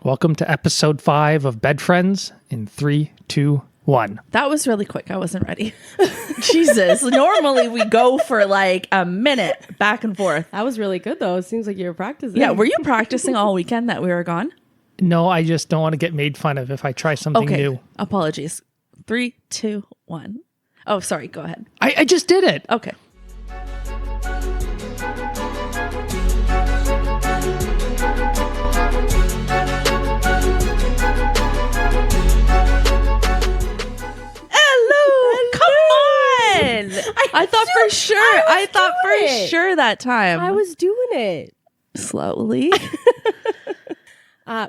Welcome to episode 5 of Bed Friends in 3, 2, 1. That was really quick. I wasn't ready. Jesus. Normally we go for like a minute back and forth. That was really good though. It seems like you were practicing. Yeah. Were you practicing all weekend that we were gone? No, I just don't want to get made fun of if I try something new. Apologies. 3, 2, 1. Oh, sorry. Go ahead. I just did it. Okay. I thought for sure that time. I was doing it. Slowly.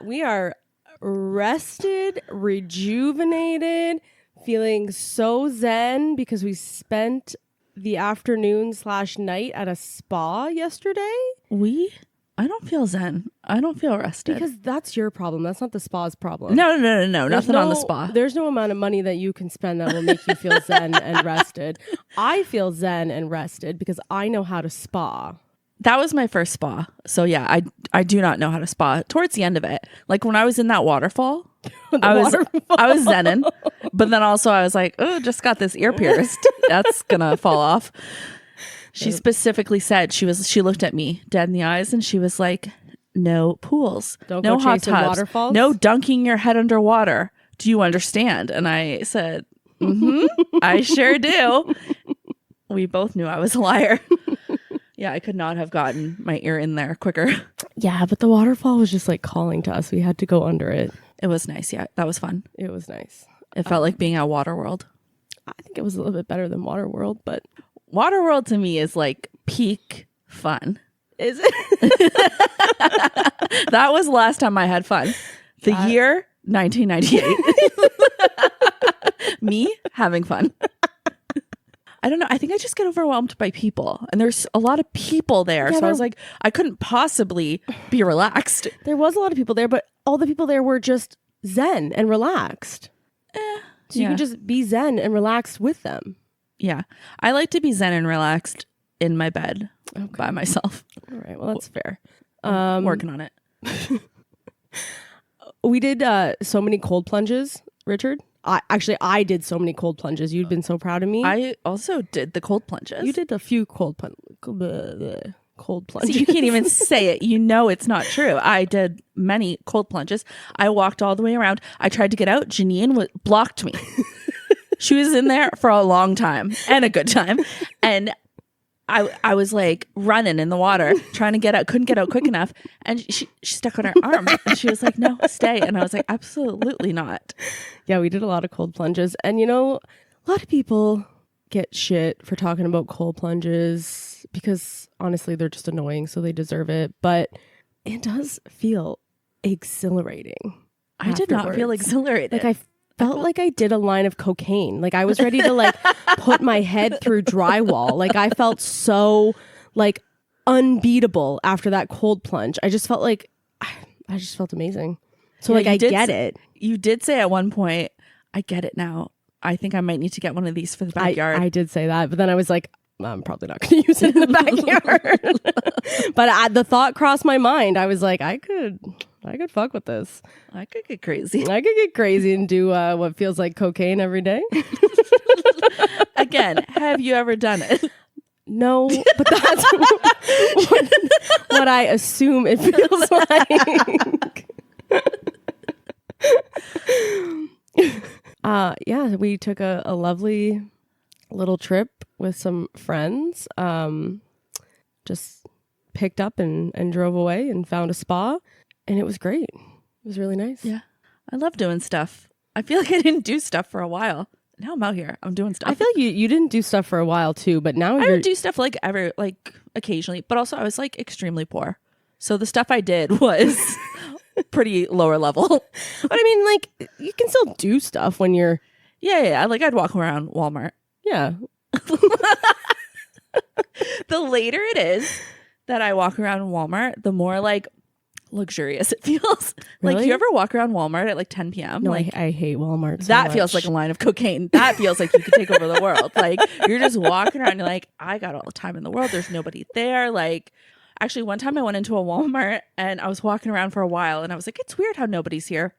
We are rested, rejuvenated, feeling so zen because we spent the afternoon/night at a spa yesterday. I don't feel zen. I don't feel rested. Because that's your problem. That's not the spa's problem. No. Nothing on the spa. There's no amount of money that you can spend that will make you feel zen and rested. I feel zen and rested because I know how to spa. That was my first spa. So yeah, I do not know how to spa. Towards the end of it, like when I was in that waterfall, I was zenning. But then also I was like, oh, just got this ear pierced. That's gonna fall off. She specifically said, she looked at me dead in the eyes and she was like, no pools, Don't no go hot chasing tubs, waterfalls? no dunking your head underwater. Do you understand? And I said, I sure do. We both knew I was a liar. Yeah, I could not have gotten my ear in there quicker. Yeah, but the waterfall was just like calling to us. We had to go under it. It was nice. Yeah, that was fun. It was nice. It felt like being at Waterworld. I think it was a little bit better than Waterworld, but Waterworld to me is like peak fun. is it? That was the last time I had fun. The year 1998. Me having fun. I don't know. I think I just get overwhelmed by people. And there's a lot of people there. Yeah, so I was like, I couldn't possibly be relaxed. There was a lot of people there, but all the people there were just zen and relaxed. So you can just be zen and relaxed with them. Yeah. I like to be zen and relaxed in my bed by myself. All right. Well, that's fair. I'm working on it. We did so many cold plunges, Richard. I did so many cold plunges. You'd been so proud of me. I also did the cold plunges. You did a few cold plunges. See, you can't even say it. You know it's not true. I did many cold plunges. I walked all the way around. I tried to get out. Janine blocked me. She was in there for a long time and a good time. And I was like running in the water, trying to get out, couldn't get out quick enough. And she stuck on her arm and she was like, no, stay. And I was like, absolutely not. Yeah, we did a lot of cold plunges. And, you know, a lot of people get shit for talking about cold plunges because honestly, they're just annoying. So they deserve it. But it does feel exhilarating. I did not feel exhilarated. Like I felt like I did a line of cocaine. Like I was ready to like put my head through drywall. Like I felt so like unbeatable after that cold plunge. I just felt like I just felt amazing. So yeah, like I get it. You did say at one point, I get it now. I think I might need to get one of these for the backyard. I did say that, but then I was like, I'm probably not going to use it in the backyard. But the thought crossed my mind. I was like, I could fuck with this. I could get crazy. I could get crazy and do what feels like cocaine every day. Again, have you ever done it? No, but that's what I assume it feels like. Yeah, we took a lovely little trip with some friends. Just picked up and drove away and found a spa. And it was great. It was really nice. Yeah. I love doing stuff. I feel like I didn't do stuff for a while. Now I'm out here. I'm doing stuff. I feel like you didn't do stuff for a while too, but now I would do stuff like occasionally, but also I was like extremely poor. So the stuff I did was pretty lower level. But I mean, like you can still do stuff when you're Yeah. Like I'd walk around Walmart. Yeah. The later it is that I walk around Walmart, the more like luxurious it feels. Really? Like, you ever walk around Walmart at like 10 p.m? No, like, I hate Walmart so that much. feels like a line of cocaine. That feels like you could take over the world. Like, you're just walking around, you're like, I got all the time in the world. There's nobody there. Like, Actually, one time I went into a Walmart and I was walking around for a while and I was like, it's weird how nobody's here.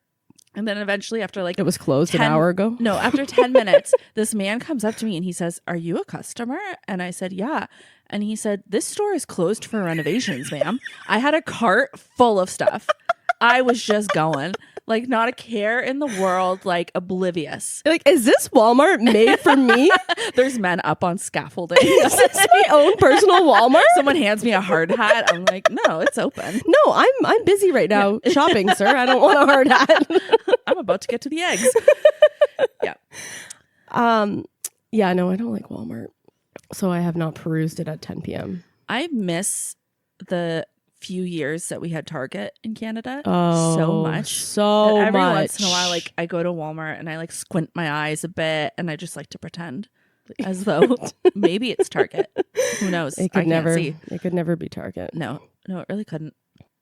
And then eventually after like It was closed an hour ago. No, after 10 minutes, this man comes up to me and he says, "Are you a customer?" And I said, "Yeah." And he said, "This store is closed for renovations, ma'am." I had a cart full of stuff. I was just going, like, not a care in the world, like oblivious. Like, is this Walmart made for me? There's men up on scaffolding. Is this my own personal Walmart? Someone hands me a hard hat. I'm like, no, it's open. No, I'm busy right now shopping, sir. I don't want a hard hat. I'm about to get to the eggs. Yeah. Yeah, no, I don't like Walmart. So I have not perused it at 10 p.m. I miss the few years that we had Target in Canada Oh, so much. So And every much. once in a while, like I go to Walmart and I like squint my eyes a bit and I just like to pretend as though maybe it's Target. Who knows? It could I can't never. see. It could never be Target. No, it really couldn't.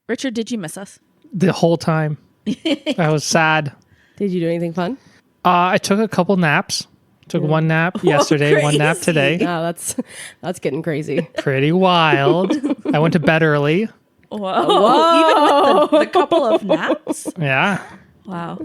Richard, did you miss us? The whole time. I was sad. Did you do anything fun? I took a couple naps. Took one nap yesterday, one nap today. No, that's getting crazy. Pretty wild. I went to bed early. Whoa. Even with the couple of naps? Yeah. Wow.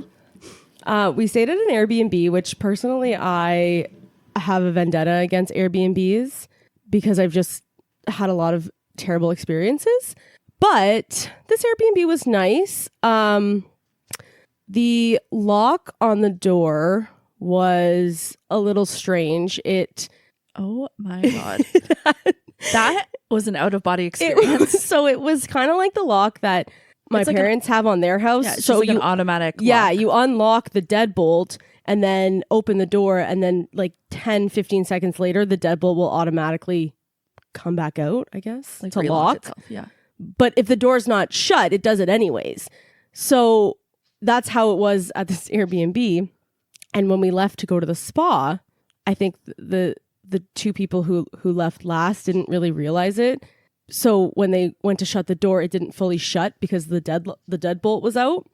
We stayed at an Airbnb, which personally I have a vendetta against Airbnbs because I've just had a lot of terrible experiences. But this Airbnb was nice. The lock on the door was a little strange. Oh my God. That was an out of body experience. It was kind of like the lock that my parents have on their house. Yeah, it's so just like you an automatic Yeah, lock. you unlock the deadbolt and then open the door, and then like 10, 15 seconds later, the deadbolt will automatically come back out, I guess, Like to relock lock. itself. Yeah. But if the door's not shut, it does it anyways. So that's how it was at this Airbnb. And when we left to go to the spa, I think the two people who left last didn't really realize it. So when they went to shut the door, it didn't fully shut because the deadbolt was out.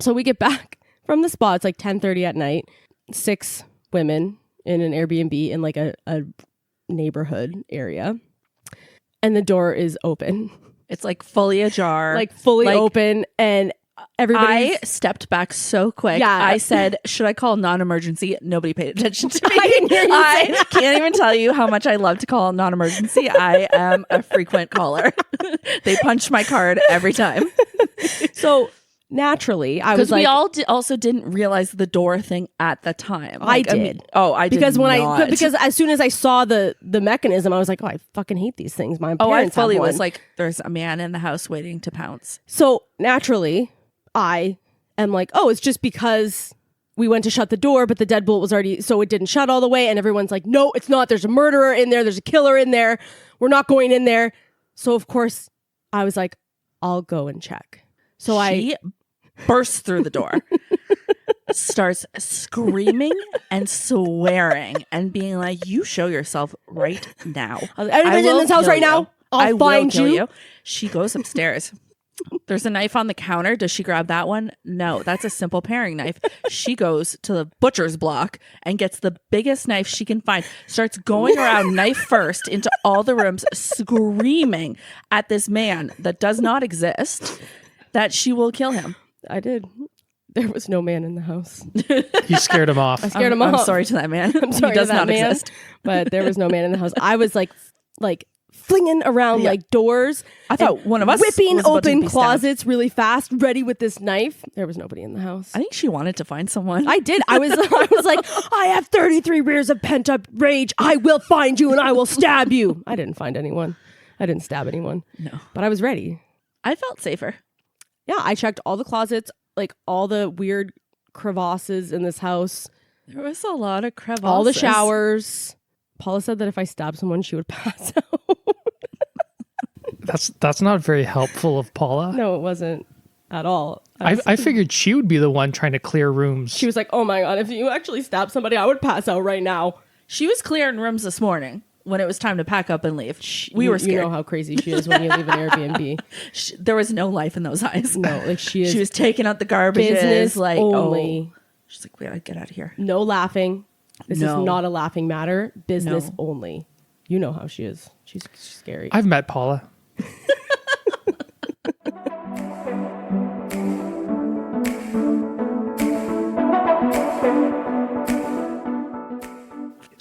So we get back from the spa. It's like 10:30 at night. 6 women in an Airbnb in like a neighborhood area. And the door is open. It's like fully ajar. Like fully open, and everybody. I stepped back so quick. Yeah. I said, should I call non-emergency? Nobody paid attention to me. I didn't hear you say I can't even tell you how much I love to call non-emergency. I am a frequent caller. They punch my card every time. So naturally, I was Because we like, all also didn't realize the door thing at the time. I did. I did because not. because as soon as I saw the mechanism, I was like, oh, I fucking hate these things. My I parents have fully one. was like, there's a man in the house waiting to pounce. So naturally, I am like, oh, it's just because we went to shut the door, but the deadbolt was already, so it didn't shut all the way. And everyone's like, no, it's not. There's a murderer in there. There's a killer in there. We're not going in there. So of course, I was like, I'll go and check. So She bursts through the door, starts screaming and swearing and being like, you show yourself right now. Everybody's in will this house kill right you. now. I I'll find will kill you. She goes upstairs. There's a knife on the counter. Does she grab that one? No, that's a simple paring knife. She goes to the butcher's block and gets the biggest knife she can find, starts going around knife first into all the rooms, screaming at this man that does not exist, that she will kill him. I did. There was no man in the house. You scared him off. I scared him I'm off. sorry to that man. I'm sorry He does to that not man, exist. but there was no man in the house. I was like flinging around like doors. I thought one of us whipping was about to open be stabbed. closets really fast, ready with this knife. There was nobody in the house. I think she wanted to find someone. I did. I was like, I have 33 years of pent up rage. I will find you and I will stab you. I didn't find anyone. I didn't stab anyone. No. But I was ready. I felt safer. Yeah, I checked all the closets, like all the weird crevasses in this house, There was a lot of crevasses. all the showers. Paula said that if I stabbed someone, she would pass out. That's not very helpful of Paula. No, it wasn't at all. I figured she would be the one trying to clear rooms. She was like, oh my God, if you actually stab somebody, I would pass out right now. She was clearing rooms this morning when it was time to pack up and leave. We were scared. You know how crazy she is when you leave an Airbnb. There was no life in those eyes. No, like she is. She was taking out the garbage. business Like, only. She's like, we gotta get out of here. No laughing. This No. is not a laughing matter. Business No. only. You know how she is. She's scary. I've met Paula.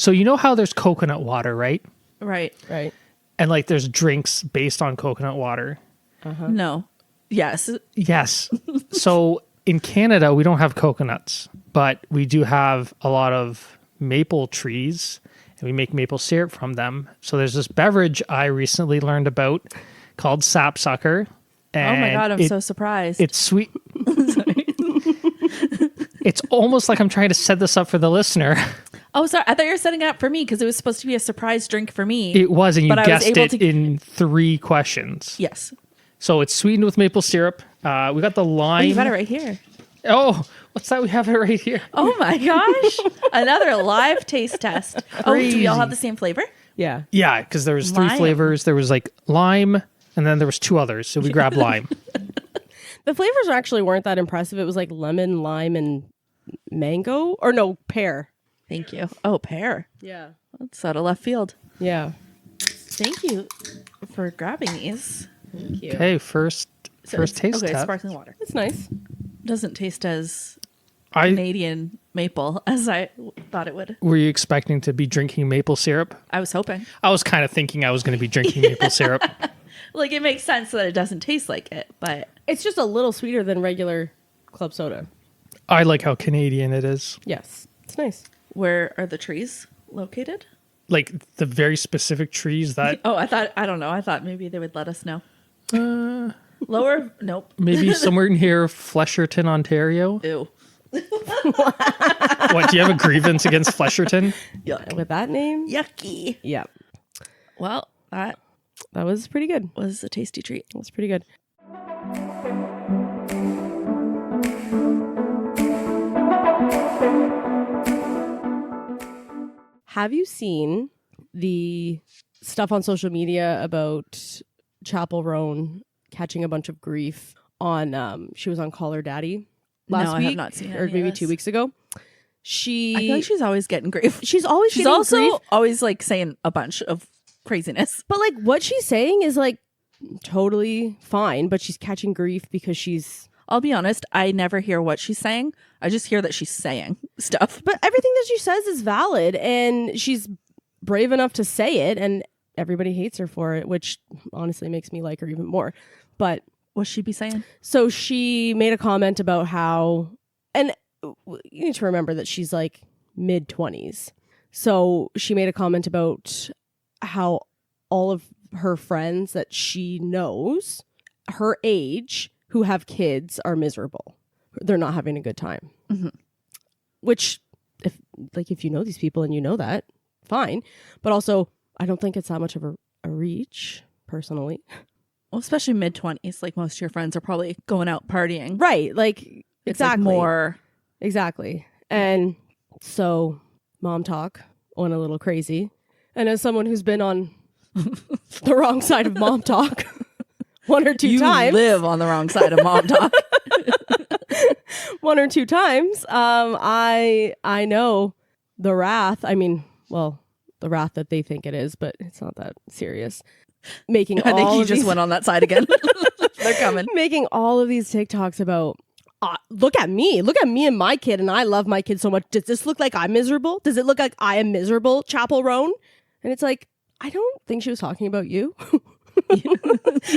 So you know how there's coconut water, right? Right. Right. And like there's drinks based on coconut water. No. Yes. Yes. So in Canada, we don't have coconuts, but we do have a lot of maple trees, and we make maple syrup from them. So there's this beverage I recently learned about called sapsucker. Oh my God, I'm it- so surprised. It's sweet. It's almost like I'm trying to set this up for the listener. Oh, sorry. I thought you were setting it up for me because it was supposed to be a surprise drink for me. It was, and you But I was guessed able it to- in 3 questions. Yes. So it's sweetened with maple syrup. We got the Oh, lime. you got it right here. Oh, what's that? We have it right here. Oh my gosh. Another live taste test. Oh, do we all have the same flavor? Yeah. Yeah, because there was 3 Lime. flavors. There was like lime, and then there was 2 others. So we grabbed lime. The flavors actually weren't that impressive. It was like lemon, lime, and mango. Or no, pear. Thank you. Oh, pear. Yeah. That's out of left field. Yeah. Thank you for grabbing these. Thank you. Okay, first taste Okay, test. sparkling water. It's nice. Doesn't taste as I Canadian maple as I thought it would. were you expecting to be drinking maple syrup? I was hoping. I was kind of thinking I was going to be drinking maple syrup. Like, it makes sense that it doesn't taste like it, but It's just a little sweeter than regular club soda. I like how Canadian it is. Yes. It's nice. where are the trees located? Like the very specific trees that Oh, I don't know. I thought maybe they would let us know. Lower, nope. maybe somewhere near Flesherton, Ontario. Ew. What, do you have a grievance against Flesherton? Yuck. With that name? Yucky. Yeah. Well, that That was pretty good. was a tasty treat. That was pretty good. Have you seen the stuff on social media about Chapel Roan catching a bunch of grief on she was on Call Her Daddy last No, I week have not seen or any of maybe this. 2 weeks ago? I feel like she's always getting grief. She's always She's getting also grief, always like saying a bunch of craziness. but like what she's saying is like totally fine, but she's catching grief because she's I'll be honest, I never hear what she's saying. I just hear that she's saying stuff. but everything that she says is valid and she's brave enough to say it and everybody hates her for it, which honestly makes me like her even more. But What's she be saying? so she made a comment about how, and you need to remember that she's like mid-20s. So she made a comment about how all of her friends that she knows her age who have kids are miserable. They're not having a good time. Mhm. Which if you know these people and you know that, fine. But also, I don't think it's that much of a reach, personally. Well, especially mid-20s, like most of your friends are probably going out partying. Right. Like, It's exactly. like more. Exactly. And so, mom talk went a little crazy. And as someone who's been on the wrong side of mom talk one or two times. live on the wrong side of mom talk. One or two times, I know the wrath. I mean, well, the wrath that they think it is, but it's not that serious. Making I think all you of just these, went on that side again. They're coming. making all of these TikToks about look at me and my kid, and I love my kid so much. Does this look like I'm miserable? Does it look like I am miserable, Chapel Roan? And it's like, I don't think she was talking about you.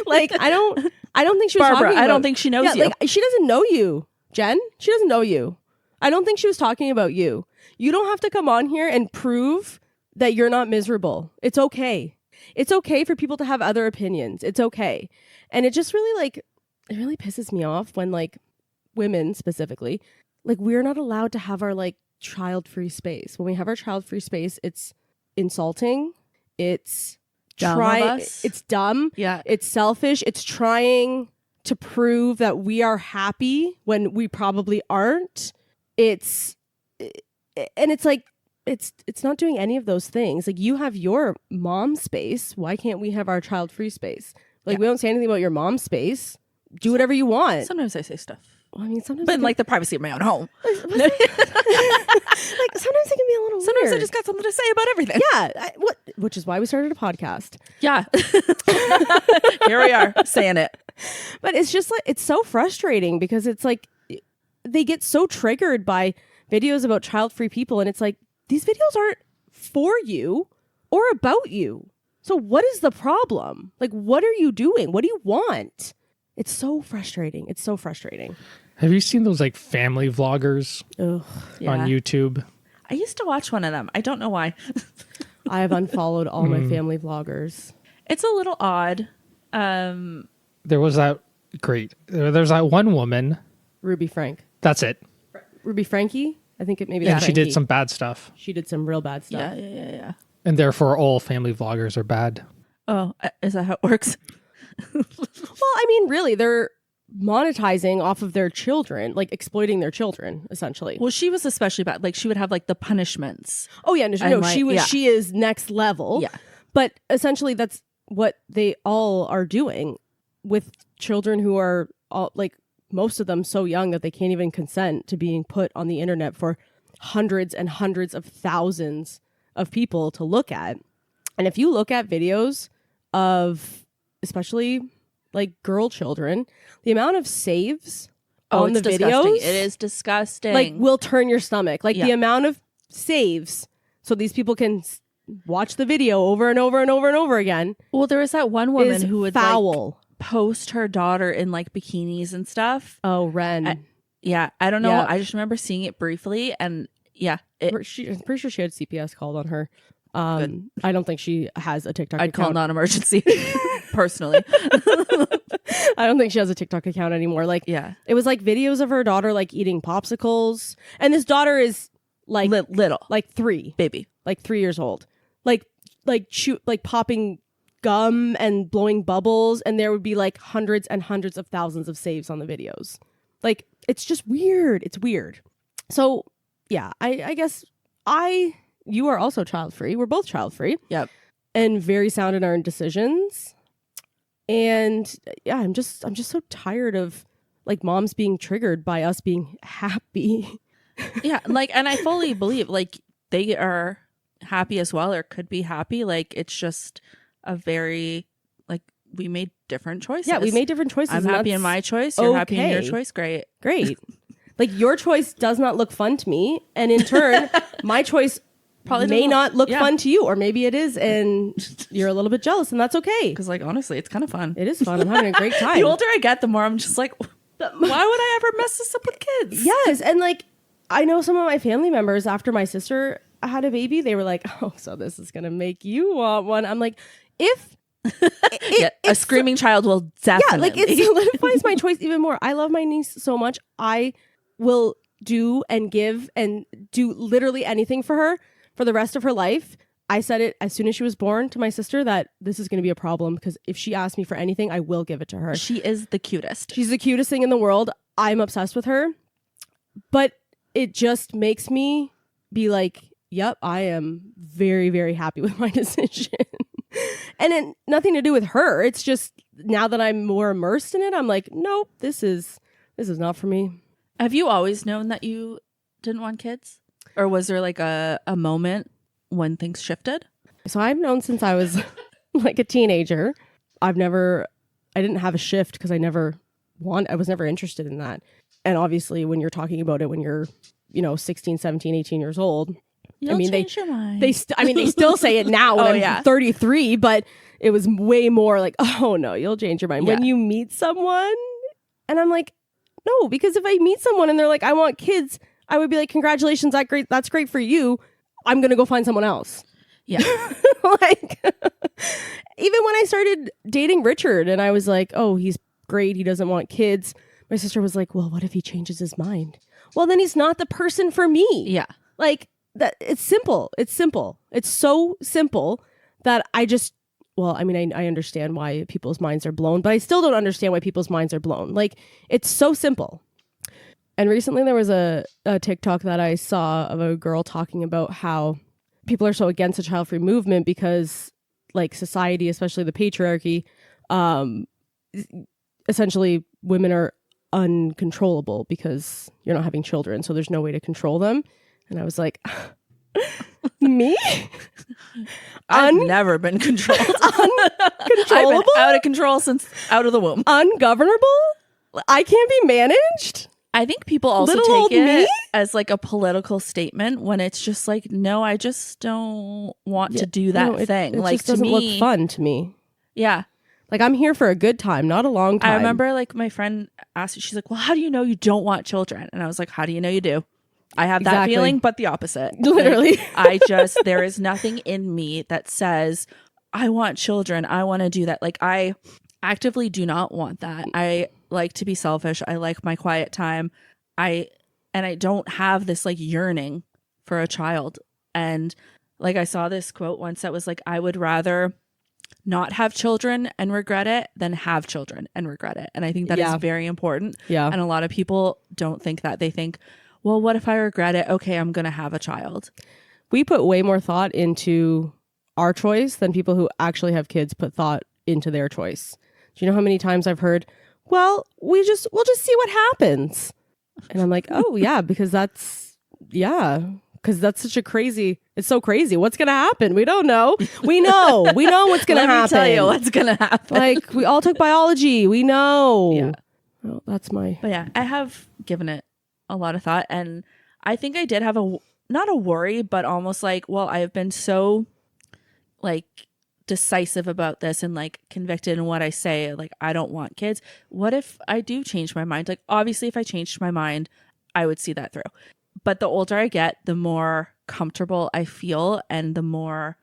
Like, I don't think she was Barbara, talking I about, don't think she knows you. Like, she doesn't know you, Jen. She doesn't know you. I don't think she was talking about you. You don't have to come on here and prove that you're not miserable. It's okay. It's okay for people to have other opinions. It's okay. And it just really it really pisses me off when like women specifically, like we're not allowed to have our like child-free space. When we have our child-free space, it's insulting. It's Dumb of us. It's dumb. Yeah. It's selfish. It's trying to prove that we are happy when we probably aren't. It's like it's not doing any of those things. Like, you have your mom space. Why can't we have our child-free space? Like, Yeah. we don't say anything about your mom's space. Do whatever you want. Sometimes I say stuff. Well, I mean, sometimes But it in can- like the privacy of my own home. like sometimes it can be a little Sometimes weird. I just got something to say about everything. yeah, which is why we started a podcast. Yeah. Here we are saying it. But it's just like, it's so frustrating because it's like they get so triggered by videos about child-free people, and it's like, these videos aren't for you or about you. So what is the problem? Like, what are you doing? What do you want? It's so frustrating. It's so frustrating. Have you seen those like family vloggers Ugh. on YouTube? I used to watch one of them. I don't know why. I have unfollowed all my family vloggers. It's a little odd. There was that there's that one woman. Ruby Frank. That's it. Ruby Frankie? I think it maybe Yeah, that's she did Frankie. some bad stuff. She did some real bad stuff. Yeah. And therefore all family vloggers are bad. Oh, is that how it works? Well, I mean, really, they're monetizing off of their children, like exploiting their children, essentially. Well, she was especially bad. Like, she would have like the punishments. Oh yeah, no, like, she was. yeah. She is next level. Yeah. But essentially, that's what they all are doing with children who are all, like, most of them so young that they can't even consent to being put on the internet for hundreds and hundreds of thousands of people to look at. And if you look at videos of especially like girl children, the amount of saves on the disgusting. videos, It is disgusting. like, will turn your stomach. Like, Yeah. the amount of saves so these people can watch the video over and over and over and over again. Well, there was that one woman is who would foul. like post her daughter in like bikinis and stuff. Oh, Ren. I don't know. Yeah. I just remember seeing it briefly, and yeah, I'm pretty sure she had CPS called on her. I don't think she has a TikTok I'd call account. non-emergency personally. I don't think she has a TikTok account anymore. Like, Yeah, it was like videos of her daughter like eating popsicles, and this daughter is like little like 3 years old, like popping gum and blowing bubbles, and there would be like hundreds and hundreds of thousands of saves on the videos. Like, it's just weird. It's weird. So yeah, I guess you are also child free. We're both child free. Yep. And very sound in our decisions. And yeah, I'm just so tired of like moms being triggered by us being happy. Yeah, like, and I fully believe like they are happy as well, or could be happy. Like, it's just a very like, we made different choices. Yeah, we made different choices. I'm and happy in that's my choice. You're happy in your okay. choice. Great. Great. Like, your choice does not look fun to me, and in turn, my choice Probably may doesn't- not look yeah. fun to you, or maybe it is, and you're a little bit jealous, and that's okay. Because like, honestly, it's kind of fun. It is fun. I'm having a great time. The older I get, the more I'm just like, why would I ever mess this up with kids? Yes, and like, I know some of my family members, after my sister had a baby, they were like, "Oh, so this is gonna make you want one." I'm like, if A screaming child will definitely. yeah, like, it solidifies my choice even more. I love my niece so much. I will do and give and do literally anything for her for the rest of her life. I said it as soon as she was born to my sister that this is going to be a problem, because if she asks me for anything, I will give it to her. She is the cutest. She's the cutest thing in the world. I'm obsessed with her. But it just makes me be like, yep, I am very, very happy with my decision. And it nothing to do with her. It's just now that I'm more immersed in it, I'm like, nope, this is not for me. Have you always known that you didn't want kids? Or was there like a moment when things shifted? So I've known since I was like a teenager. I didn't have a shift because I was never interested in that. And obviously when you're talking about it when you're, 16, 17, 18 years old, You'll change your mind. they still say it now when Oh, I'm yeah. 33, but it was way more like, oh no, you'll change your mind when you meet someone. And I'm like, no, because if I meet someone and they're like, I want kids, I would be like, congratulations, that's great for you. I'm going to go find someone else. Yeah. Like, even when I started dating Richard and I was like, oh, he's great, he doesn't want kids, my sister was like, well, what if he changes his mind? Well, then he's not the person for me. Yeah. Like, that. It's simple. It's so simple that I understand why people's minds are blown, but I still don't understand why people's minds are blown. Like, it's so simple. And recently there was a TikTok that I saw of a girl talking about how people are so against the child-free movement because, like, society, especially the patriarchy, essentially women are uncontrollable because you're not having children, so there's no way to control them. And I was like, me? I've never been controlled. Uncontrollable? I've been out of control since out of the womb. Ungovernable? I can't be managed? I think people also Little take old it. me? as like a political statement when it's just like, no, I just don't want to do that thing. It like just doesn't to me, look fun to me. Yeah. Like I'm here for a good time, not a long time. I remember like my friend asked me, she's like, well, how do you know you don't want children? And I was like, how do you know you do? I have that feeling, but the opposite. Literally. Like, there is nothing in me that says, I want children. I want to do that. Like, I actively do not want that. I like to be selfish. I like my quiet time. I don't have this like yearning for a child. And like, I saw this quote once that was like, I would rather not have children and regret it than have children and regret it. And I think that is very important. Yeah. And a lot of people don't think that. They think, well, what if I regret it? Okay, I'm going to have a child. We put way more thought into our choice than people who actually have kids put thought into their choice. Do you know how many times I've heard, well, we'll just see what happens. And I'm like, oh yeah, because that's such a crazy, it's so crazy. What's going to happen? We don't know. We know what's going to happen. Let me tell you what's going to happen. Like we all took biology. We know. Yeah. Oh, that's my. But yeah, I have given it a lot of thought, and I think I did have not a worry, but almost like, well, I have been so like decisive about this and like convicted in what I say, like I don't want kids. What if I do change my mind? Like obviously if I changed my mind, I would see that through. But the older I get, the more comfortable I feel, and the more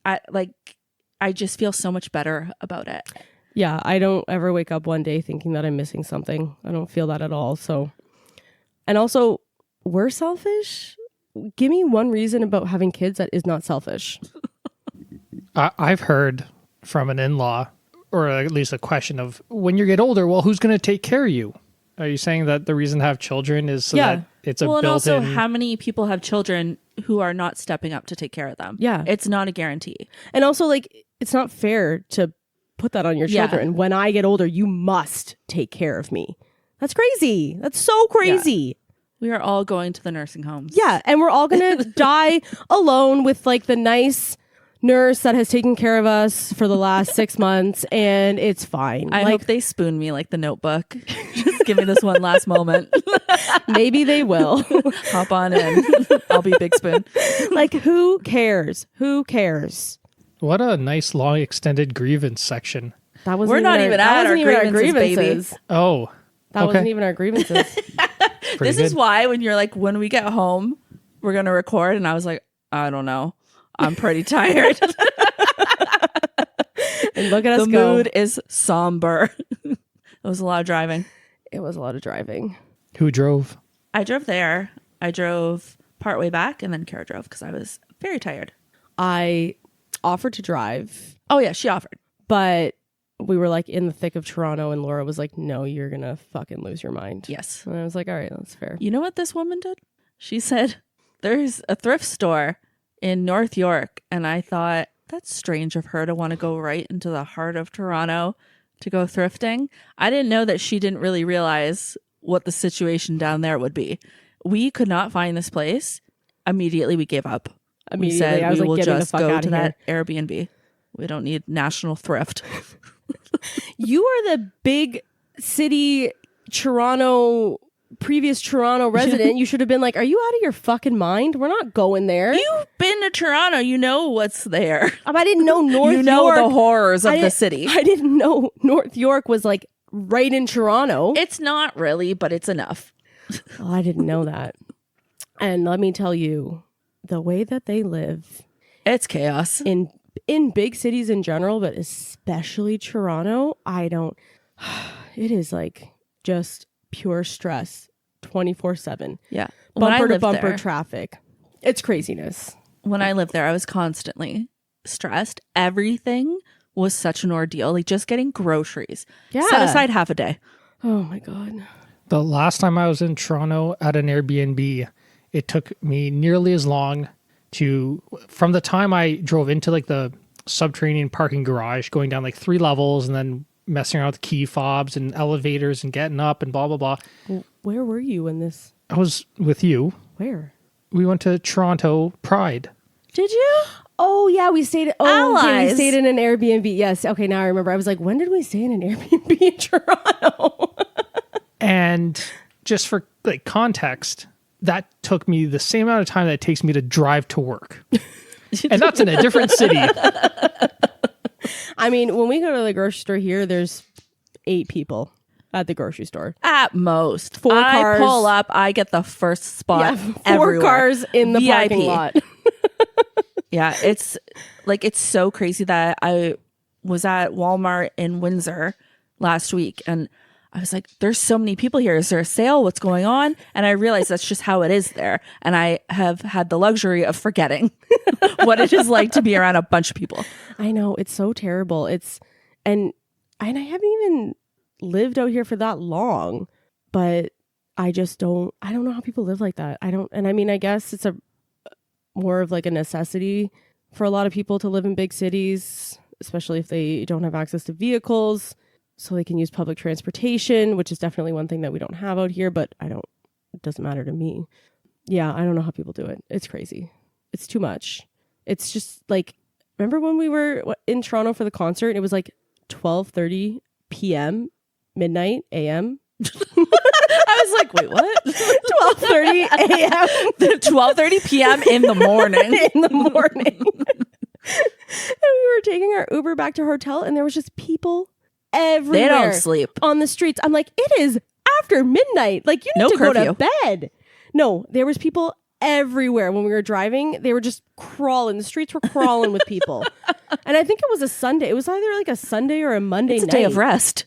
I just feel so much better about it. Yeah, I don't ever wake up one day thinking that I'm missing something. I don't feel that at all. So, and also, we're selfish. Give me one reason about having kids that is not selfish. I've heard from an in-law, or at least a question of, when you get older, well, who's going to take care of you? Are you saying that the reason to have children is so that it's a built-in... and also how many people have children who are not stepping up to take care of them? Yeah. It's not a guarantee. And also, like, it's not fair to put that on your children. When I get older, you must take care of me. That's crazy. That's so crazy. Yeah. We are all going to the nursing homes. Yeah, and we're all going to die alone with, like, the nice nurse that has taken care of us for the last 6 months, and it's fine. I hope they spoon me like the Notebook. Just give me this one last moment. Maybe they will. Hop on in. I'll be Big Spoon. Like, who cares? Who cares? What a nice, long, extended grievance section. That wasn't We're not even at our grievances, baby. Oh. That wasn't even our grievances. This is why when we get home, we're going to record. And I was like, I don't know. I'm pretty tired. And look at us go. The mood is somber. It was a lot of driving. It was a lot of driving. Who drove? I drove there. I drove partway back, and then Kara drove because I was very tired. I offered to drive. Oh, yeah, she offered. But we were like in the thick of Toronto, and Laura was like, no, you're going to fucking lose your mind. Yes. And I was like, all right, that's fair. You know what this woman did? She said, there's a thrift store in North York. And I thought, that's strange of her to want to go right into the heart of Toronto to go thrifting. I didn't know that she didn't really realize what the situation down there would be. We could not find this place. Immediately, we gave up. We said we will just go to that Airbnb. We don't need national thrift. You are the big city previous Toronto resident. You should have been like, are you out of your fucking mind? We're not going there. You've been to Toronto. You know what's there. I didn't know North York. You know the horrors of the city. I didn't know North York was like right in Toronto. It's not really, but it's enough. Oh, I didn't know that. And let me tell you, the way that they live, it's chaos. In big cities in general, but especially Toronto, it is like just pure stress 24/7. Yeah. Bumper to bumper traffic. It's craziness. When I lived there, I was constantly stressed. Everything was such an ordeal. Like just getting groceries. Yeah. Set aside half a day. Oh my God. The last time I was in Toronto at an Airbnb, it took me nearly as long from the time I drove into like the subterranean parking garage, going down like 3 levels and then messing around with key fobs and elevators and getting up and blah, blah, blah. Where were you in this? I was with you. Where? We went to Toronto Pride. Did you? Oh, yeah, we stayed. Allies. We stayed in an Airbnb. Yes. Okay, now I remember. I was like, when did we stay in an Airbnb in Toronto? And just for like context, that took me the same amount of time that it takes me to drive to work. And that's in a different city. I mean, when we go to the grocery store here, there's 8 people at the grocery store. At most. 4 cars. I pull up, I get the first spot. 4 everywhere. cars in the VIP. parking lot. Yeah, it's so crazy that I was at Walmart in Windsor last week and I was like, there's so many people here. Is there a sale? What's going on? And I realized that's just how it is there. And I have had the luxury of forgetting what it is like to be around a bunch of people. I know, it's so terrible. And I haven't even lived out here for that long, but I don't know how people live like that. And I mean, I guess it's more of like a necessity for a lot of people to live in big cities, especially if they don't have access to vehicles, so they can use public transportation, which is definitely one thing that we don't have out here, but it doesn't matter to me. Yeah, I don't know how people do it. It's crazy. It's too much. It's just like, remember when we were in Toronto for the concert and it was like 12:30 p.m., midnight a.m.? I was like, wait, what? 12:30 a.m. 12:30 p.m. in the morning. In the morning. And we were taking our Uber back to our hotel and there was just people everywhere. They don't sleep on the streets. I'm like, it is after midnight. Like, you need to go to bed. No, there was people everywhere. When we were driving, they were just crawling. The streets were crawling with people. And I think it was a Sunday. It was either like a Sunday or a Monday night. It's a day of rest.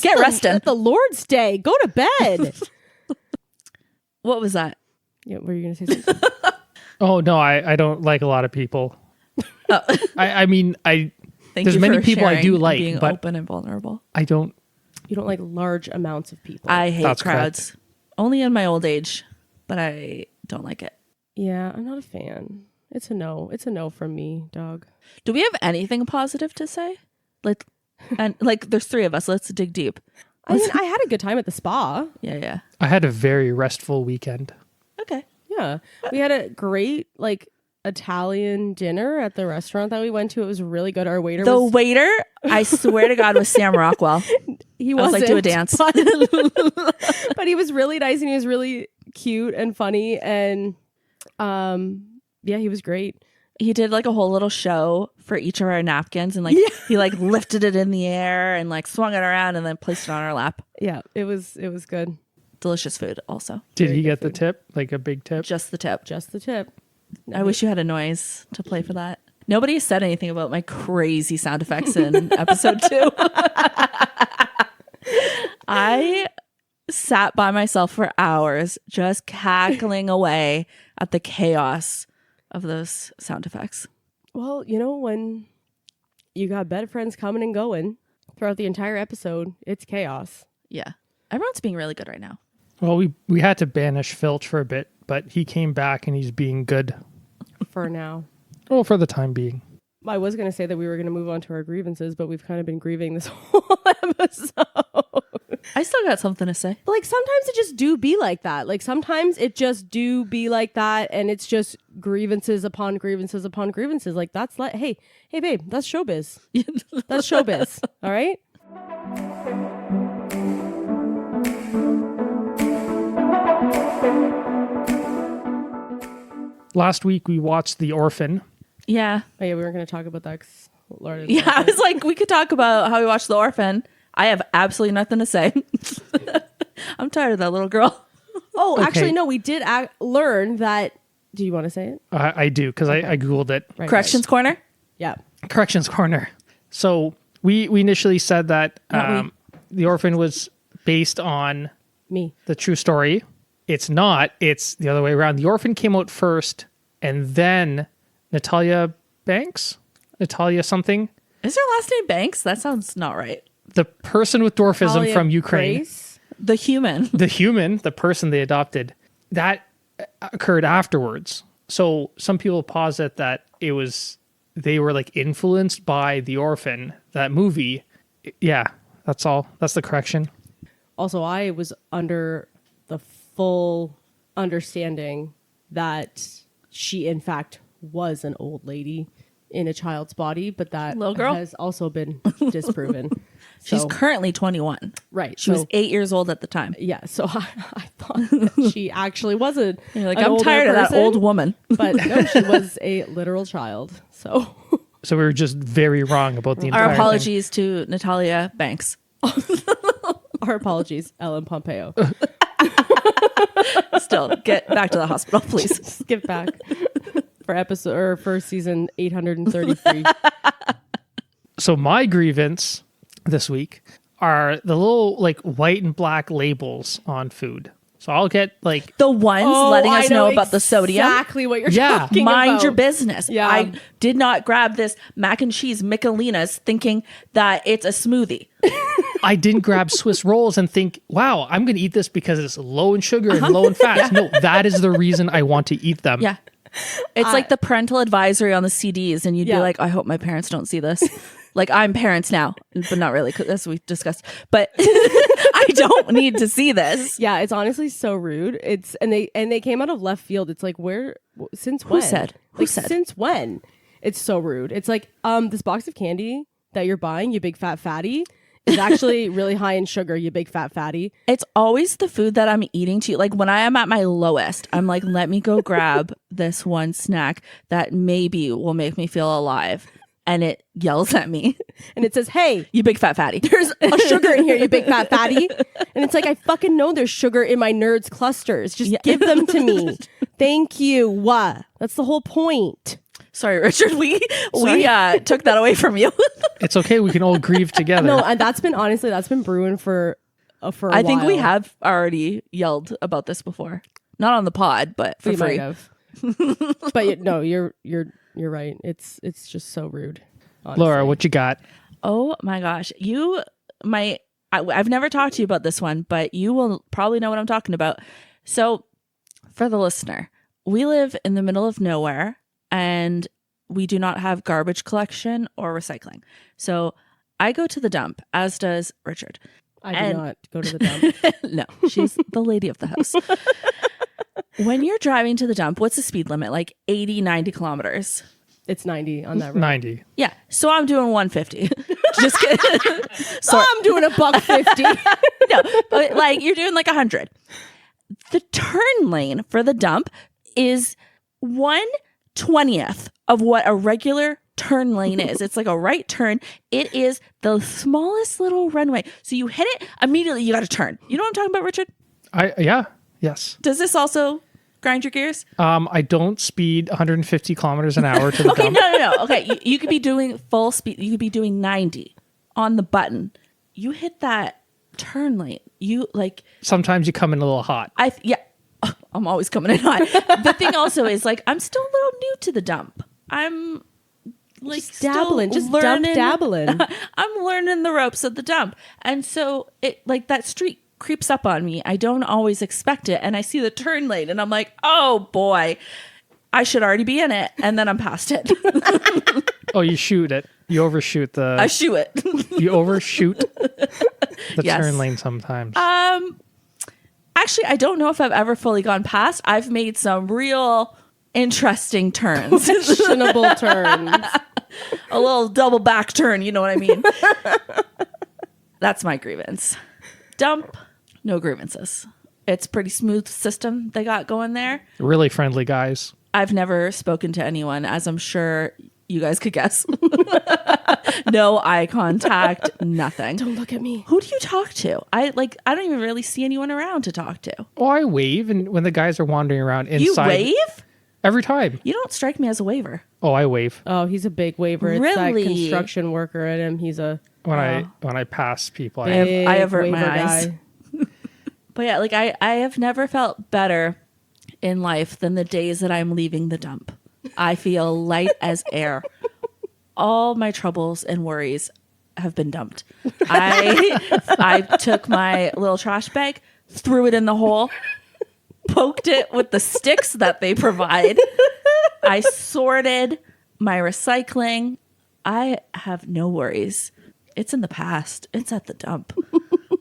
Get rested. The Lord's Day. Go to bed. What was that? Yeah, were you going to say something? Oh, no, I don't like a lot of people. Oh. I mean, Thank there's you many for people I do sharing, like, being but open and vulnerable. I don't. You don't like large amounts of people. I hate That's crowds. correct. Only in my old age, but I don't like it. Yeah, I'm not a fan. It's a no. It's a no from me, dog. Do we have anything positive to say? There's 3 of us. Let's dig deep. I mean, I had a good time at the spa. Yeah. I had a very restful weekend. Okay. Yeah. We had a great, Italian dinner at the restaurant that we went to. It was really good. Our waiter The waiter, I swear to God, was Sam Rockwell. He I was like, do a dance. But he was really nice and he was really cute and funny. And yeah, he was great. He did like a whole little show for each of our napkins and he lifted it in the air and swung it around and then placed it on our lap. Yeah, it was good. Delicious food also. Did he get the tip? Like a big tip? Just the tip. Just the tip. I wish you had a noise to play for that. Nobody said anything about my crazy sound effects in episode 2. I sat by myself for hours just cackling away at the chaos of those sound effects. Well, when you got bed friends coming and going throughout the entire episode, it's chaos. Yeah. Everyone's being really good right now. Well, we had to banish Filch for a bit, but he came back and he's being good. For now. Well, for the time being. I was going to say that we were going to move on to our grievances, but we've kind of been grieving this whole episode. I still got something to say. Sometimes it just do be like that. Sometimes it just do be like that, and it's just grievances upon grievances upon grievances. That's hey babe, that's showbiz. That's showbiz. All right? Last week we watched The Orphan. Yeah. Oh, yeah, we weren't going to talk about that. Lord, Yeah, I was like, we could talk about how we watched The Orphan. I have absolutely nothing to say. I'm tired of that little girl. Oh, Okay. actually, no, we did learn that. Do you want to say it? I do, because I Googled it. Right, Corrections corner? Yeah. Corrections Corner. So we initially said that The Orphan was based on Me. the true story. It's not. It's the other way around. The Orphan came out first, and then Natalia something. Is her last name Banks? That sounds not right. The person with dwarfism Natalia from Ukraine. Grace? The human. The person they adopted, that occurred afterwards. So some people posit that they were influenced by The Orphan, that movie. Yeah, that's all. That's the correction. Also, I was under the full understanding that she, in fact, was an old lady in a child's body, but that Little girl? has also been disproven. She's So- currently 21. right. She was 8 years old at the time. Yeah, so I thought that she actually wasn't. You're like, I'm tired of that old woman. But no, she was a literal child. So So we were just very wrong about the entire Our thing. apologies to Natalia Banks. our apologies, Ellen Pompeo. Still, get back to the hospital, please. Skip back for episode or for season 833. So my grievance this week are the little like white and black labels on food. So I'll get like The ones letting us know about the sodium. Exactly what you're Yeah. talking Mind about. your business. Yeah. I did not grab this mac and cheese Michelinas thinking that it's a smoothie. I didn't grab Swiss rolls and think, wow, I'm going to eat this because it's low in sugar and low in fats. No, that is the reason I want to eat them. Yeah. It's like the parental advisory on the CDs, and you'd be Yeah. like, I hope my parents don't see this. Like, I'm parents now, but not really, 'cause that's what we discussed. But I don't need to see this. Yeah, it's honestly so rude. It's and they came out of left field. It's like since when? said? Who Like said? since when? It's so rude. It's like this box of candy that you're buying, you big fat fatty, is actually really high in sugar, you big fat fatty. It's always the food that I'm eating too. Like when I am at my lowest, I'm like, let me go grab this one snack that maybe will make me feel alive. And it yells at me, And it says, "Hey, you big fat fatty. there's a sugar in here, you big fat fatty." And it's like, I fucking know there's sugar in my nerds clusters. Just give them to me. Thank you. What? That's the whole point. Sorry, Richard. We took that away from you. It's okay. We can all grieve together. No, and that's been brewing for a I think we while. have already yelled about this before. Not on the pod, but for We free. might have. But no, you're right. It's just so rude. Honestly. Laura, what you got? Oh my gosh. I've never talked to you about this one, but you will probably know what I'm talking about. So for the listener, we live in the middle of nowhere and we do not have garbage collection or recycling. So I go to the dump, as does Richard. I do not go to the dump. No, she's the lady of the house. When you're driving to the dump, what's the speed limit? Like 80, 90 kilometers. It's 90 on that road. 90. Yeah. So I'm doing 150. Just kidding. So I'm doing $1.50. No, but like you're doing like 100. The turn lane for the dump is 1/20th of what a regular turn lane is. It's like a right turn. It is the smallest little runway. So you hit it, immediately you got to turn. You know what I'm talking about, Richard? Yes. Does this also grind your gears? I don't speed 150 kilometers an hour to the Okay, dump. no. Okay, you could be doing full speed. You could be doing 90 on the button. You hit that turn lane. You like Sometimes you come in a little hot. I'm always coming in hot. The thing also is like I'm still a little new to the dump. I'm like Just dabbling. still Just dump learning- dabbling. I'm learning the ropes of the dump, and so it like that street creeps up on me. I don't always expect it, and I see the turn lane, and I'm like, oh boy, I should already be in it, and then I'm past it. Oh, you shoot it. You overshoot the. I shoot it. You overshoot the Yes. turn lane sometimes. Actually, I don't know if I've ever fully gone past. I've made some real interesting turns. Questionable turns. A little double back turn, you know what I mean? That's my grievance. Dump, no grievances. It's pretty smooth system they got going there. Really friendly guys. I've never spoken to anyone, as I'm sure you guys could guess. No eye contact, nothing. Don't look at me. Who do you talk to? I don't even really see anyone around to talk to. Oh, I wave, and when the guys are wandering around inside, You wave? every time. You don't strike me as a waver. Oh, I wave Oh, he's a big waver. It's that Really? construction worker in him. He's a when I pass people. big I avert my waver eyes. guy. But yeah, like I have never felt better in life than the days that I'm leaving the dump. I feel light as air. All my troubles and worries have been dumped. I took my little trash bag, threw it in the hole, poked it with the sticks that they provide. I sorted my recycling. I have no worries. It's in the past. It's at the dump.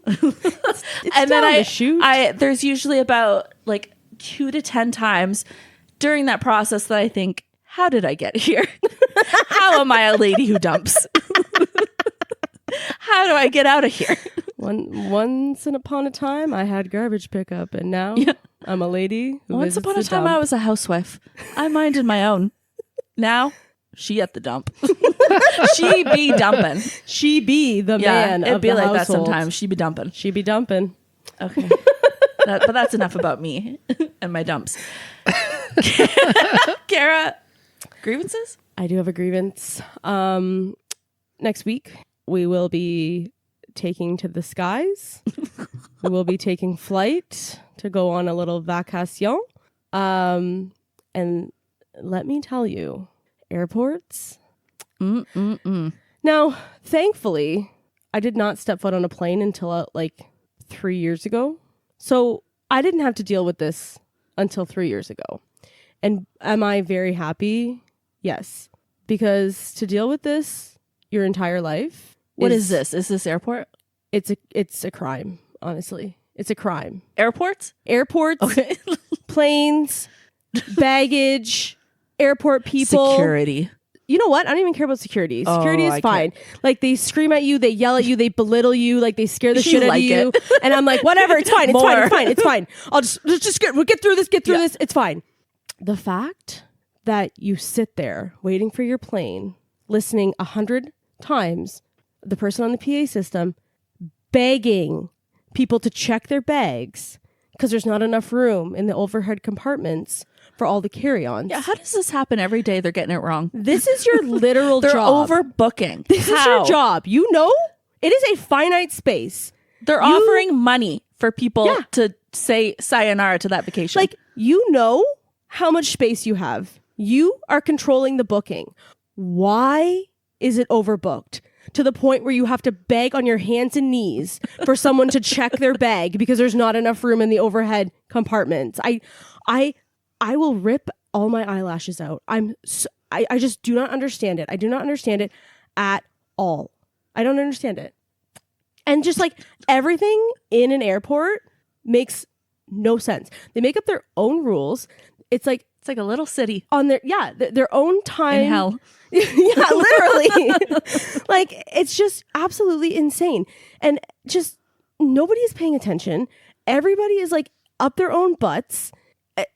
And then down the chute. there's usually about like 2 to 10 times during that process that I think, how did I get here? How am I a lady who dumps? How do I get out of here? Once upon a time, I had garbage pickup, and now I'm a lady who Once visits upon a the time, dump. I was a housewife. I minded my own. Now, she at the dump. She be dumping. She be the man it'd of be the like that household. sometimes. She be dumping. She be dumping. Okay. But that's enough about me and my dumps. Kara, grievances? I do have a grievance. Next week, we will be taking to the skies. We will be taking flight to go on a little vacation. And let me tell you, airports. Now, thankfully, I did not step foot on a plane until 3 years ago. So I didn't have to deal with this until 3 years ago. And am I very happy? Yes. Because to deal with this your entire life. What is this? Is this airport? It's a crime, honestly. It's a crime. Airports? Airports, Okay. planes, baggage, airport people. Security. You know what? I don't even care about security. Security is I fine. care. Like, they scream at you, they yell at you, they belittle you, like they scare the You shit out of like you. it. And I'm like, whatever, it's fine, it's More. fine, it's fine, it's fine. We'll get through this, this, it's fine. The fact that you sit there waiting for your plane, listening 100 times, the person on the PA system begging people to check their bags because there's not enough room in the overhead compartments for all the carry-ons. Yeah, how does this happen every day? They're getting it wrong. This is your literal They're job. overbooking. This is your job. You know, it is a finite space. They're offering money for people Yeah. to say sayonara to that vacation. Like, you know how much space you have. You are controlling the booking. Why is it overbooked to the point where you have to beg on your hands and knees for someone to check their bag because there's not enough room in the overhead compartments? I will rip all my eyelashes out. I just do not understand it. I do not understand it at all. I don't understand it. And just like everything in an airport makes no sense. They make up their own rules. It's like a little city on their own time. in hell. Yeah, literally. Like, it's just absolutely insane. And just nobody is paying attention. Everybody is like up their own butts,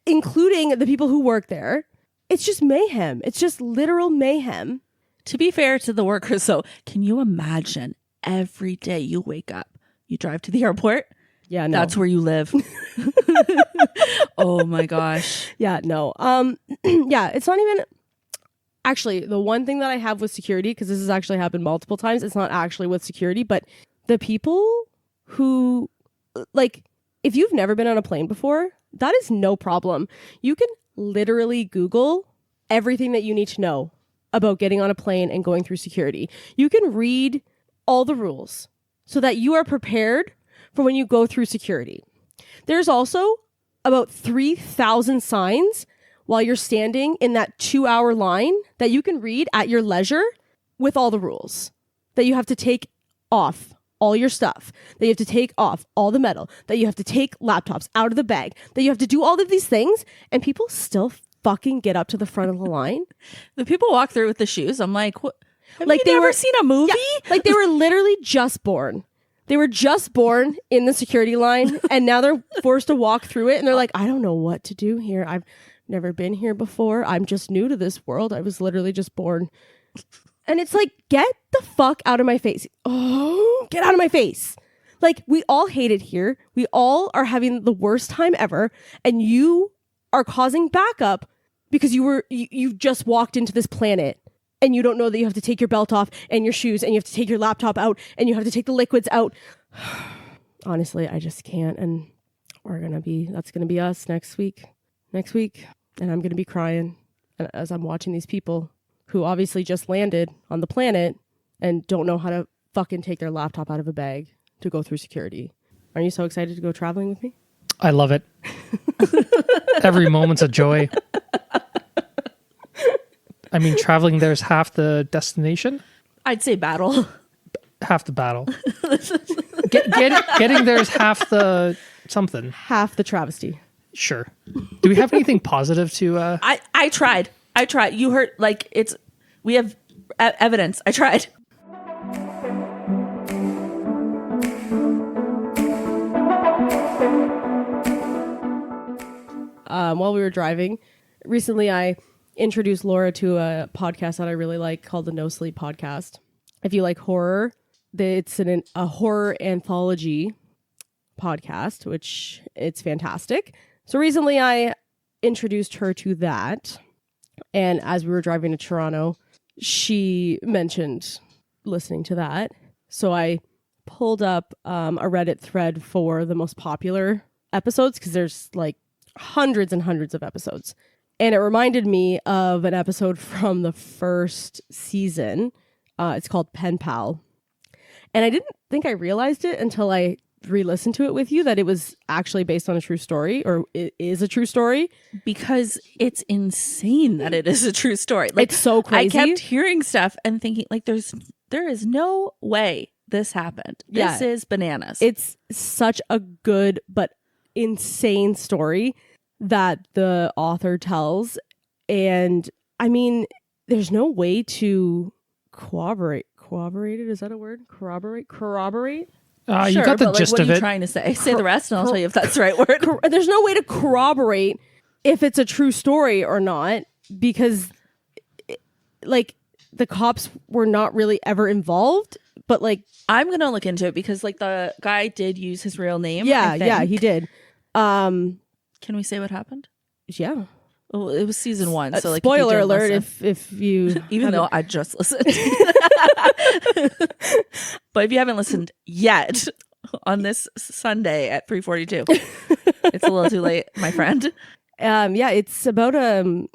including the people who work there. It's just mayhem. It's just literal mayhem. To be fair to the workers, though, can you imagine every day you wake up, you drive to the airport? Yeah, no. That's where you live. Oh my gosh. Yeah, no. Yeah, it's not even. Actually, the one thing that I have with security, because this has actually happened multiple times, it's not actually with security, but the people who, like, if you've never been on a plane before, that is no problem. You can literally Google everything that you need to know about getting on a plane and going through security. You can read all the rules so that you are prepared for when you go through security. There's also about 3,000 signs while you're standing in that 2-hour line that you can read at your leisure with all the rules. That you have to take off all your stuff, that you have to take off all the metal, that you have to take laptops out of the bag, that you have to do all of these things, and people still fucking get up to the front of the line. The people walk through with the shoes. I'm like, what? Have Like, you they never were- seen a movie? Yeah, like they were literally just born. They were just born in the security line, and now they're forced to walk through it, and they're like, I don't know what to do here. I've never been here before. I'm just new to this world. I was literally just born. And it's like, get the fuck out of my face. Oh, get out of my face. Like, we all hate it here. We all are having the worst time ever, and you are causing backup because you just walked into this planet. And you don't know that you have to take your belt off and your shoes and you have to take your laptop out and you have to take the liquids out. Honestly, I just can't. And that's going to be us next week. And I'm going to be crying as I'm watching these people who obviously just landed on the planet and don't know how to fucking take their laptop out of a bag to go through security. Are you so excited to go traveling with me? I love it. Every moment's a joy. I mean, traveling there's half the destination, I'd say battle. half the battle. Getting there's half the something. Half the travesty. Sure. Do we have anything positive to? I tried. You heard, like, we have evidence. I tried. while we were driving. Recently, I introduced Laura to a podcast that I really like called the NoSleep podcast. If you like horror, it's a horror anthology podcast, which it's fantastic. So recently I introduced her to that. And as we were driving to Toronto, she mentioned listening to that. So I pulled up a Reddit thread for the most popular episodes, because there's like hundreds and hundreds of episodes. And it reminded me of an episode from the first season. It's called Pen Pal. And I didn't think I realized it until I re-listened to it with you, that it was actually based on a true story, or it is a true story. Because it's insane that it is a true story. Like, it's so crazy. I kept hearing stuff and thinking, like, there is no way this happened. This is bananas. It's such a good but insane story that the author tells. And I mean, there's no way to corroborate it. Is that a word? Corroborate? You sure, got the but gist what of are you it. trying to say? Say the rest and I'll tell you if that's the right word. There's no way to corroborate if it's a true story or not, because like the cops were not really ever involved, but like I'm going to look into it because like the guy did use his real name. Yeah, he did. Can we say what happened? Yeah. Well, it was season 1, so like spoiler alert if you even though I just listened. But if you haven't listened yet on this Sunday at 3:42, it's a little too late, my friend. Yeah, it's about the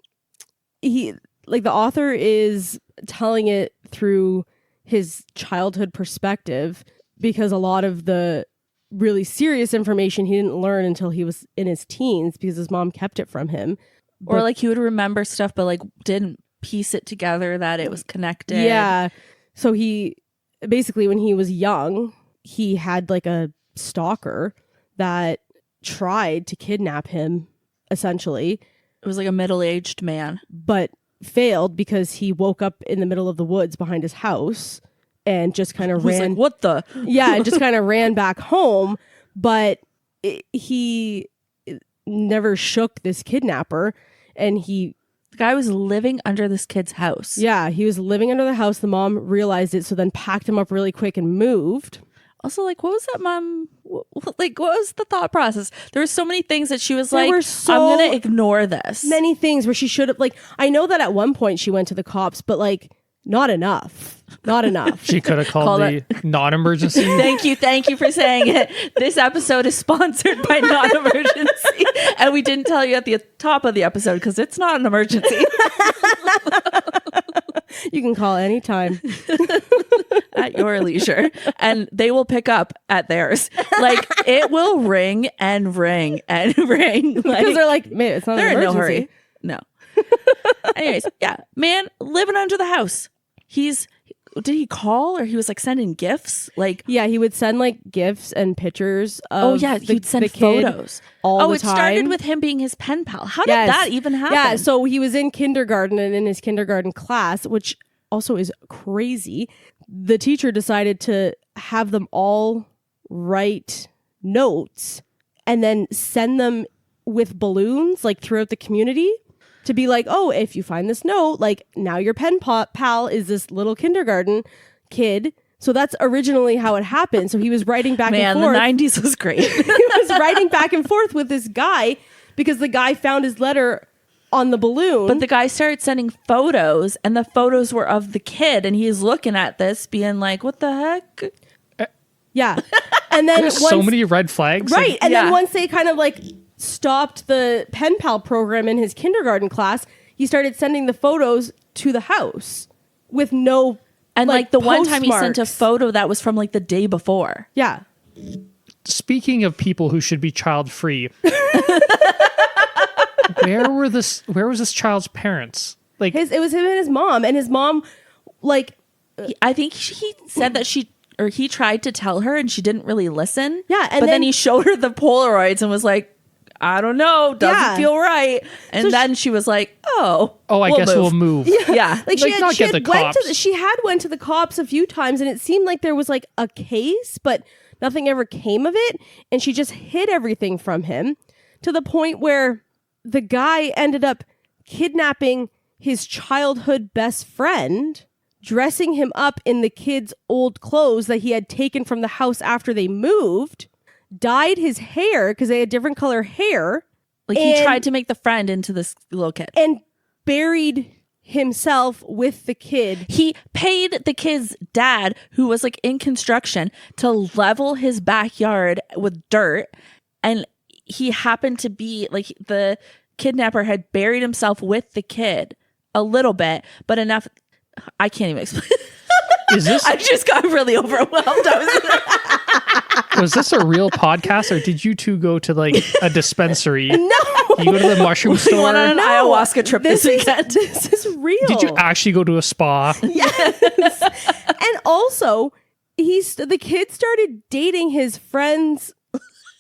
author is telling it through his childhood perspective, because a lot of the really serious information he didn't learn until he was in his teens, because his mom kept it from him. Or like he would remember stuff but like didn't piece it together that it was connected. Yeah. So he basically, when he was young, he had like a stalker that tried to kidnap him, essentially. It was like a middle-aged man. But failed because he woke up in the middle of the woods behind his house and just kind of ran. Like, what the? Yeah, and just kind of ran back home. But he never shook this kidnapper. And the guy was living under this kid's house. Yeah, he was living under the house. The mom realized it, so then packed him up really quick and moved. Also, like, what was that mom? Like, what was the thought process? There were so many things that she was there like, I'm going to ignore this. Many things where she should have, like, I know that at one point she went to the cops, but like, not enough. Not enough. She could have called the non-emergency. Thank you for saying it. This episode is sponsored by non-emergency. And we didn't tell you at the top of the episode because it's not an emergency. You can call anytime. At your leisure. And they will pick up at theirs. Like, it will ring and ring and ring. Like, because they're like, man, it's not an emergency. They're in no hurry. No. Anyways, yeah. Man living under the house. Did he call, or he was like sending gifts? Like, yeah, he would send like gifts and pictures of he'd send photos all the time. It started with him being his pen pal. How did that even happen? Yeah, so he was in kindergarten, and in his kindergarten class, which also is crazy, the teacher decided to have them all write notes and then send them with balloons like throughout the community, to be like, oh, if you find this note, like, now your pen pal is this little kindergarten kid. So that's originally how it happened. So he was writing back and forth. Man, the 90s was great. He was writing back and forth with this guy because the guy found his letter on the balloon. But the guy started sending photos, and the photos were of the kid, and he's looking at this being like, what the heck? Yeah. And then so many red flags. Right. And then once they kind of like stopped the pen pal program in his kindergarten class, he started sending the photos to the house with no, and like the one time he sent a postmarks. photo that was from like the day before. Yeah. Speaking of people who should be child free, where was this child's parents? Like, it was him and his mom, like, I think he said that he tried to tell her and she didn't really listen. Yeah. But then he showed her the Polaroids and was like, I don't know, doesn't feel right. And so then she was like, I guess we'll move. Yeah. Like she had went to the cops a few times, and it seemed like there was like a case, but nothing ever came of it. And she just hid everything from him, to the point where the guy ended up kidnapping his childhood best friend, dressing him up in the kid's old clothes that he had taken from the house after they moved, dyed his hair because they had different color hair. Like he tried to make the friend into this little kid. And buried himself with the kid. He paid the kid's dad, who was like in construction, to level his backyard with dirt. And he happened to be like, the kidnapper had buried himself with the kid a little bit, but enough. I can't even explain. Is this I just got really overwhelmed. was this a real podcast, or did you two go to like a dispensary? No. You go to the mushroom store? went on an ayahuasca trip this weekend. This is real. Did you actually go to a spa? Yes. And also, the kid started dating his friend's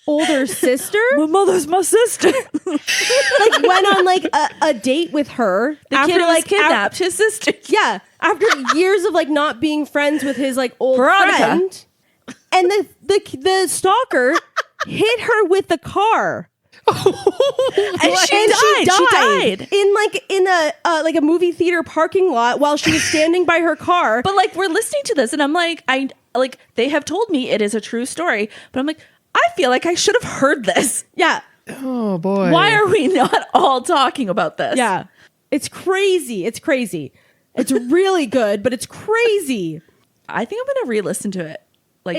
older sister. My mother's my sister. Like went on like a date with her. The kid was kidnapped his sister. Yeah, after years of like not being friends with his like old Veronica. friend, and the stalker hit her with the car. And she died in a movie theater parking lot while she was standing by her car. But like, we're listening to this and I'm like, they have told me it is a true story, but I'm like, I feel like I should have heard this. Yeah, Oh boy. Why are we not all talking about this? yeah, it's crazy. It's crazy. It's really good, but it's crazy. I think I'm going to re-listen to it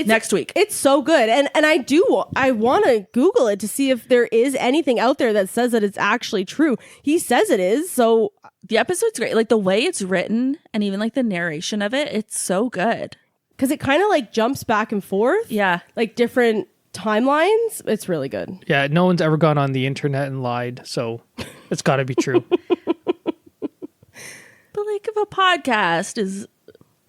next week. It's so good. And I want to Google it to see if there is anything out there that says that it's actually true. He says it is. So The episode's great. Like the way it's written and even like the narration of it, it's so good. because it kind of like jumps back and forth. Yeah. Like different timelines. It's really good. Yeah, no one's ever gone on the internet and lied, so it's got to be true. But like if a podcast is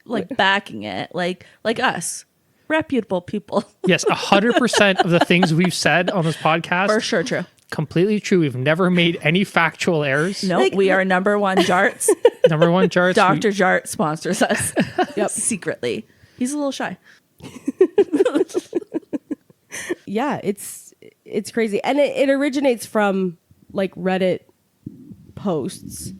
like backing it, like us, reputable people. Yes, 100% of the things we've said on this podcast For sure true. completely true. We've never made any factual errors. No, Like- we are number one jarts. Number one charts. Dr. Jart sponsors us. Yep. Secretly. He's a little shy. Yeah, it's crazy. And it originates from like Reddit posts.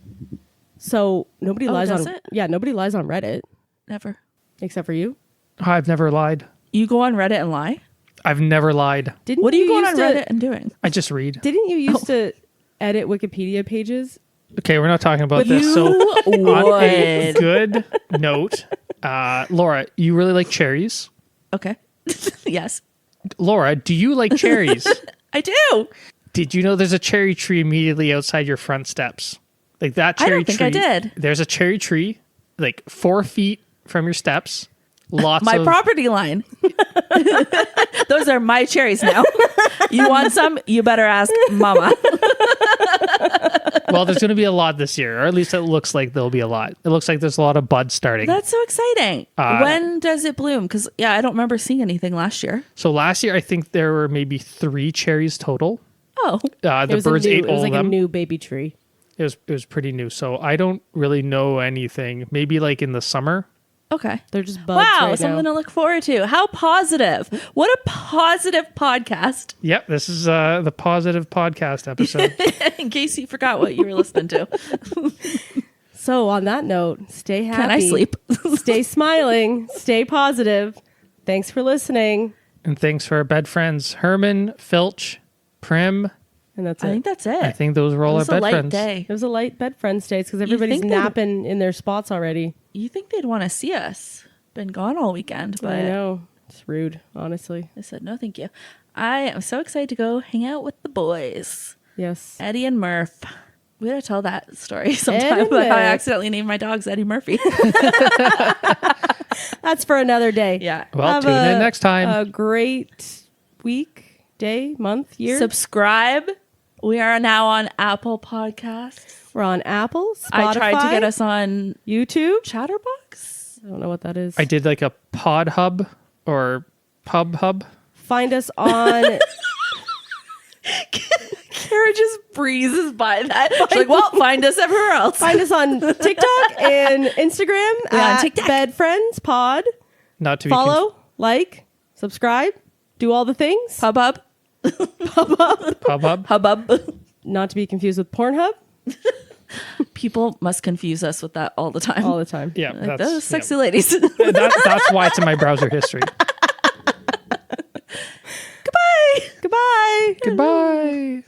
So nobody lies does on it? Yeah, nobody lies on Reddit Never. except for you. I've never lied. You go on Reddit and lie? I've never lied. Didn't What are you going on used to- Reddit and doing? I just read. Didn't you used to edit Wikipedia pages? Okay, we're not talking about But this. So you on a would. good note, Laura, you really like cherries? Okay. Yes. Laura, do you like cherries? I do. Did you know there's a cherry tree immediately outside your front steps? Like that I cherry don't think tree. I did. There's a cherry tree like 4 feet from your steps. Lots My of property line. Those are my cherries now. You want some? You better ask mama. Well, there's going to be a lot this year, or at least it looks like there'll be a lot. It looks like there's a lot of buds starting. That's so exciting. When does it bloom? Because, yeah, I don't remember seeing anything last year. So last year, I think there were maybe 3 cherries total. Oh. The birds ate It was all like of them. a new baby tree. It was pretty new. So I don't really know anything. Maybe like in the summer. Okay. They're just buds Wow, right something now. to look forward to. How positive. What a positive podcast. Yep, this is the positive podcast episode. In case you forgot what you were listening to. So on that note, stay happy. Can I sleep? Stay smiling. Stay positive. Thanks for listening. And thanks for our bed friends, Herman, Filch, Prim. And that's I it. think that's it. I think those were all It our was a bed light friends. day. It was a light bed friends days because everybody's think they'd- napping in their spots already. You think they'd want to see us? Been gone all weekend, but I know. It's rude, honestly. I said no, thank you. I am so excited to go hang out with the boys, Yes. Eddie and Murph. We gotta tell that story sometime. and But I Murph. accidentally named my dogs Eddie Murphy. That's for another day. Yeah. Well, Have tune in next time. A great week, day, month, year. Subscribe. We are now on Apple Podcasts. We're on Apple, Spotify, I tried to get us on YouTube. Chatterbox. I don't know what that is. I did like a pod hub or pub hub. Find us on Kara just breezes by that. She's like, well, find us everywhere else. find us on TikTok and Instagram We're on at TikTok. Bed Friends Pod. Not to be Follow, like, subscribe, do all the things. Hubbub. pub hub. Hubbub. not to be confused with Pornhub. People must confuse us with that all the time. All the time. Yeah, Like those sexy ladies. that's why it's in my browser history. Goodbye. Goodbye. Goodbye.